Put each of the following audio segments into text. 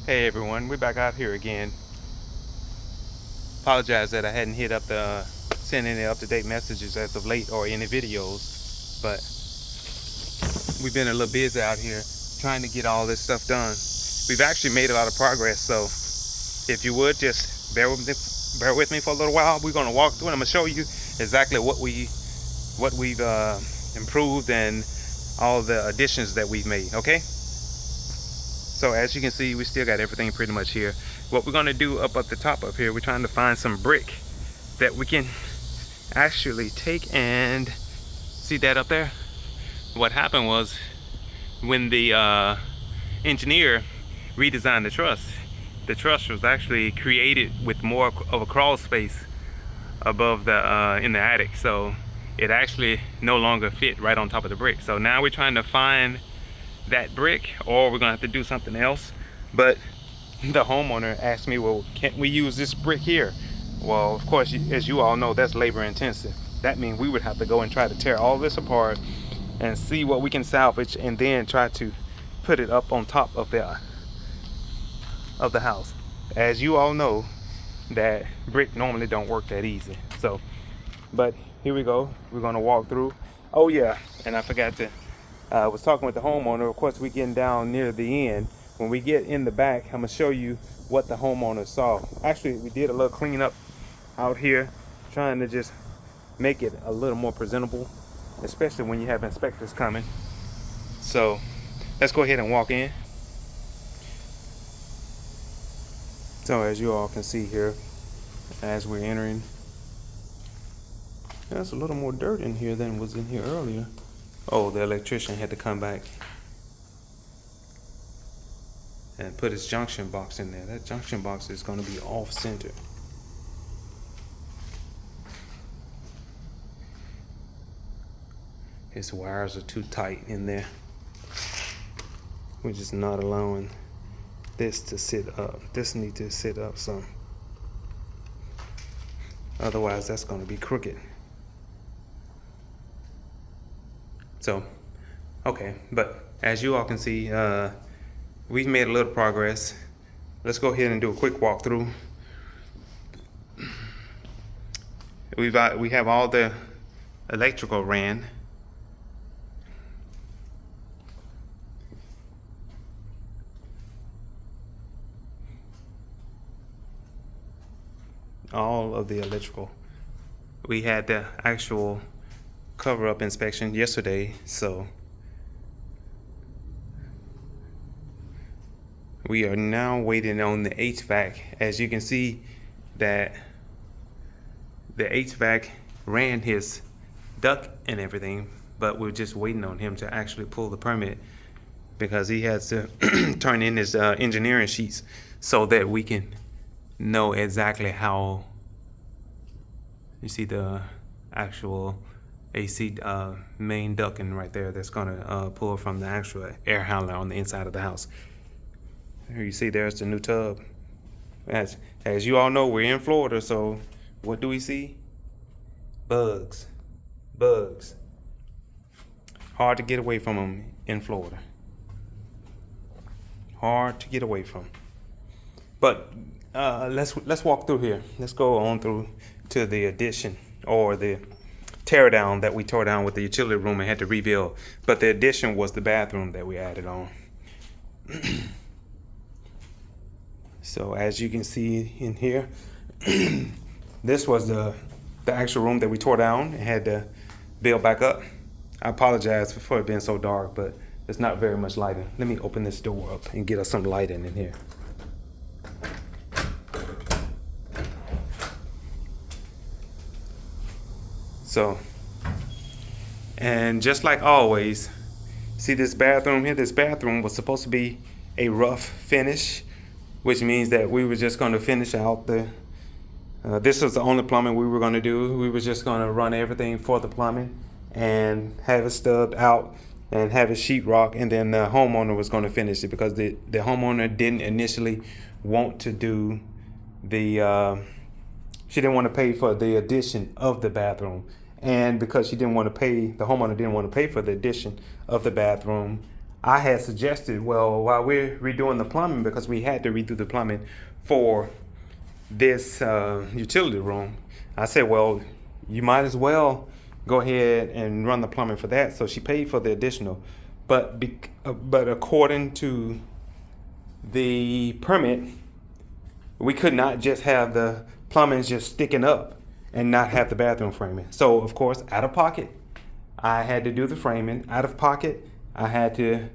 Hey everyone, we're back out here again. Apologize that I hadn't hit up the sending any up-to-date messages as of late or any videos, but we've been a little busy out here trying to get all this stuff done. We've actually made a lot of progress, so if you would just bear with me for a little while. We're going to walk through and I'm going to show you exactly what we've improved and all the additions that we've made. Okay, so as you can see, we still got everything pretty much here. What we're going to do up at the top up here, we're trying to find some brick that we can actually take and see that up there. What happened was when the engineer redesigned the truss was actually created with more of a crawl space above the in the attic, so it actually no longer fit right on top of the brick. So now we're trying to find that brick, or we're gonna have to do something else. But the homeowner asked me, well, can't we use this brick here? Well, of course, as you all know, that's labor intensive. That means we would have to go and try to tear all this apart and see what we can salvage, and then try to put it up on top of the house. As you all know, that brick normally don't work that easy. So, but here we go. We're gonna walk through. Oh yeah, and I forgot to. I was talking with the homeowner. Of course, we're getting down near the end. When we get in the back, I'm gonna show you what the homeowner saw. Actually, we did a little cleanup out here, trying to just make it a little more presentable, especially when you have inspectors coming. So let's go ahead and walk in. So as you all can see here, as we're entering, there's a little more dirt in here than was in here earlier. Oh, the electrician had to come back and put his junction box in there. That junction box is going to be off center. His wires are too tight in there. We're just not allowing this to sit up. This needs to sit up some. Otherwise, that's going to be crooked. So, okay, but as you all can see, we've made a little progress. Let's go ahead and do a quick walkthrough. We have all the electrical ran. All of the electrical. We had the actual cover-up inspection yesterday, so we are now waiting on the HVAC. As you can see, that the HVAC ran his duct and everything, but we're just waiting on him to actually pull the permit, because he has to turn in his engineering sheets so that we can know exactly how. You see the actual AC main ducting right there that's gonna pull from the actual air handler on the inside of the house. Here you see there's the new tub. As you all know, we're in Florida, so what do we see? Bugs. Hard to get away from them in Florida. Hard to get away from. But let's walk through here. Let's go on through to the addition, or the tear down that we tore down with the utility room and had to rebuild. But the addition was the bathroom that we added on. So as you can see in here, this was the actual room that we tore down and had to build back up. I apologize for it being so dark, but it's not very much lighting. Let me open this door up and get us some lighting in here. So, and just like always, see this bathroom here? This bathroom was supposed to be a rough finish, which means that we were just going to finish out the, this was the only plumbing we were going to do. We were just going to run everything for the plumbing and have it stubbed out and have it sheetrock, and then the homeowner was going to finish it, because the homeowner didn't initially want to do the, she didn't want to pay for the addition of the bathroom. And because she didn't want to pay, the homeowner didn't want to pay for the addition of the bathroom, I had suggested, well, while we're redoing the plumbing, because we had to redo the plumbing for this utility room, I said, well, you might as well go ahead and run the plumbing for that. So she paid for the additional, but according to the permit, we could not just have the plumbing just sticking up and not have the bathroom framing. So of course, out of pocket, I had to do the framing. Out of pocket, I had to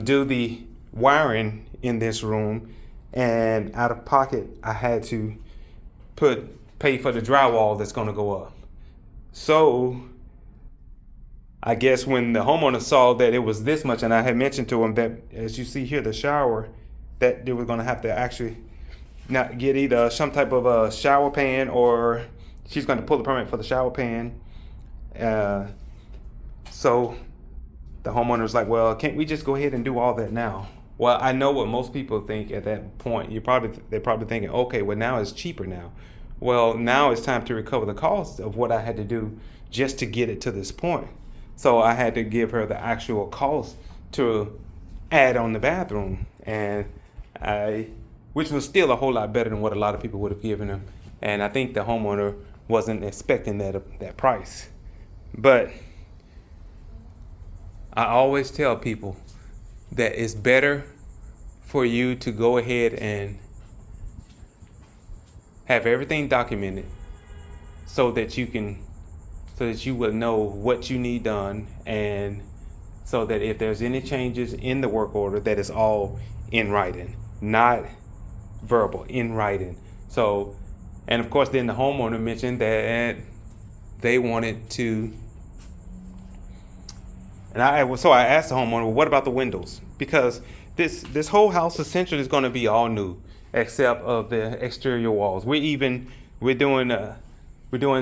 do the wiring in this room, and out of pocket, I had to pay for the drywall that's going to go up. So I guess when the homeowner saw that it was this much, and I had mentioned to him that, as you see here, the shower, that they were going to have to actually not get either some type of a shower pan, or she's going to pull the permit for the shower pan. So the homeowner was like, well, can't we just go ahead and do all that now? Well, I know what most people think at that point. They're probably thinking, okay, well, now it's cheaper now. Well, now it's time to recover the cost of what I had to do just to get it to this point. So I had to give her the actual cost to add on the bathroom, which was still a whole lot better than what a lot of people would have given him. And I think the homeowner wasn't expecting that price. But I always tell people that it's better for you to go ahead and have everything documented so that you will know what you need done, and so that if there's any changes in the work order, that is all in writing, not verbal, in writing. So, and of course, then the homeowner mentioned that they wanted to, so I asked the homeowner, well, what about the windows? Because this whole house essentially is going to be all new, except of the exterior walls. We're doing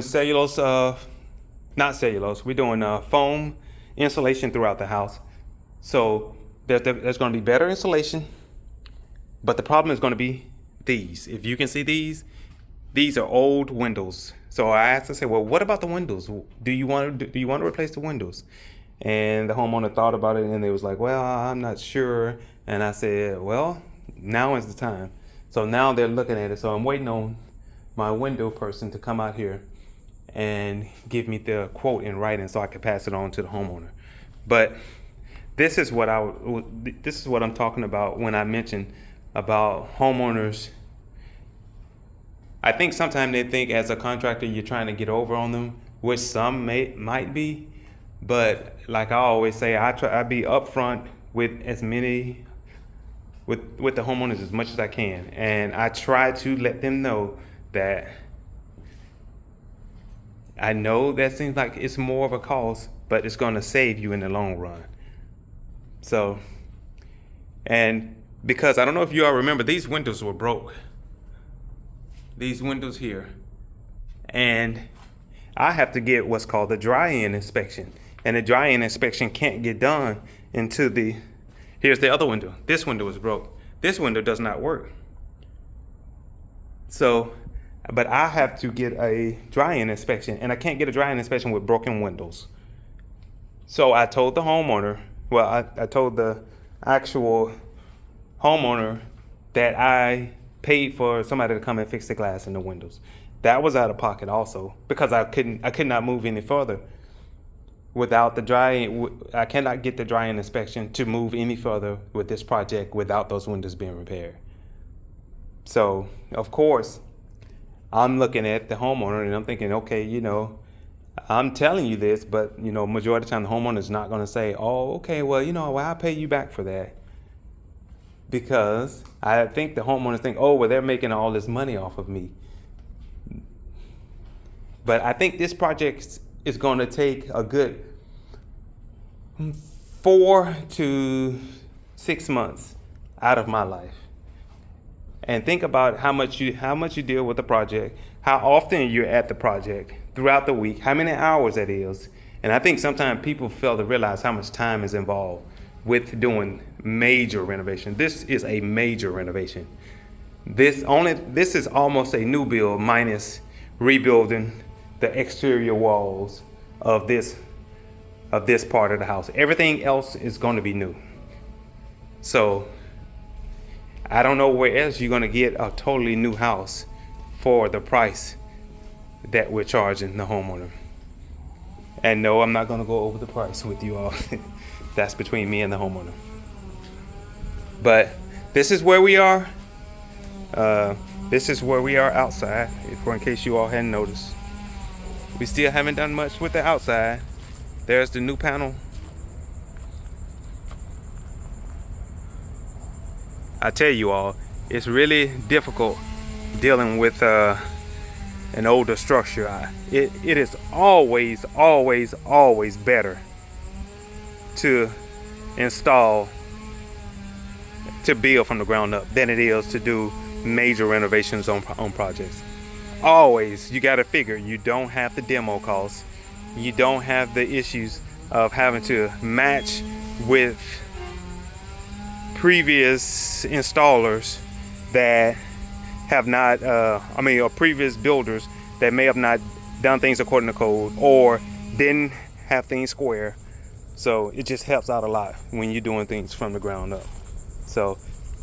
cellulose, not cellulose. We're doing foam insulation throughout the house. So there's going to be better insulation, but the problem is going to be these. If you can see these are old windows. So I said, well, what about the windows? Do you want to replace the windows? And the homeowner thought about it, and they was like, well, I'm not sure. And I said, well, now is the time. So now they're looking at it. So I'm waiting on my window person to come out here and give me the quote in writing so I can pass it on to the homeowner. But this is what I'm talking about when I mention about homeowners. I think sometimes they think as a contractor you're trying to get over on them, which some might be. But like I always say, I be upfront with with the homeowners as much as I can, and I try to let them know that I know that seems like it's more of a cost, but it's going to save you in the long run. So, and because I don't know if you all remember, these windows were broke. These windows here, and I have to get what's called a dry-in inspection. And the dry-in inspection can't get done until here's the other window. This window is broke. This window does not work. So, but I have to get a dry-in inspection, and I can't get a dry-in inspection with broken windows. So I told the homeowner, I told the actual homeowner that I paid for somebody to come and fix the glass in the windows. That was out of pocket also, because I could not move any further without the dry-in. I cannot get the dry-in inspection to move any further with this project without those windows being repaired. So of course I'm looking at the homeowner and I'm thinking, okay, I'm telling you this, but majority of the time the homeowner is not going to say, oh, okay, well, I'll pay you back for that. Because I think the homeowners think, oh, well, they're making all this money off of me. But I think this project is going to take a good 4 to 6 months out of my life. And think about how much you deal with the project, how often you're at the project throughout the week, how many hours that is. And I think sometimes people fail to realize how much time is involved with doing major renovation. This is a major renovation. This is almost a new build minus rebuilding the exterior walls of this of this part of the house. Everything else is going to be new. So I don't know where else you're going to get a totally new house for the price that we're charging the homeowner. And no, I'm not going to go over the price with you all. That's between me and the homeowner. But this is where we are. This is where we are outside, in case you all hadn't noticed. We still haven't done much with the outside. There's the new panel. I tell you all, it's really difficult dealing with an older structure. It is always better to install, to build from the ground up than it is to do major renovations on projects. Always, you got to figure you don't have the demo costs. You don't have the issues of having to match with previous installers that have not, or previous builders that may have not done things according to code or didn't have things square. So it just helps out a lot when you're doing things from the ground up. So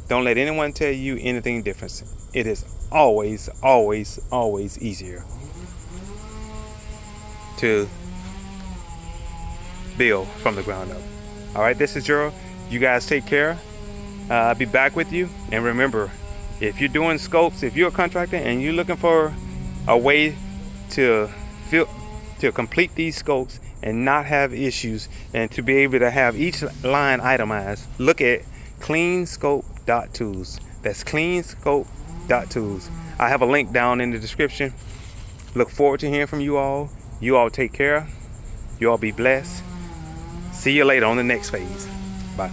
don't let anyone tell you anything different. It is always easier to build from the ground up. All right, this is Gerald. You guys take care. I'll be back with you. And remember, if you're doing scopes, if you're a contractor and you're looking for a way to complete these scopes and not have issues and to be able to have each line itemized, look at cleanscope.tools. That's cleanscope.tools. I have a link down in the description. Look forward to hearing from you all. You all take care. You all be blessed. See you later on the next phase. Bye.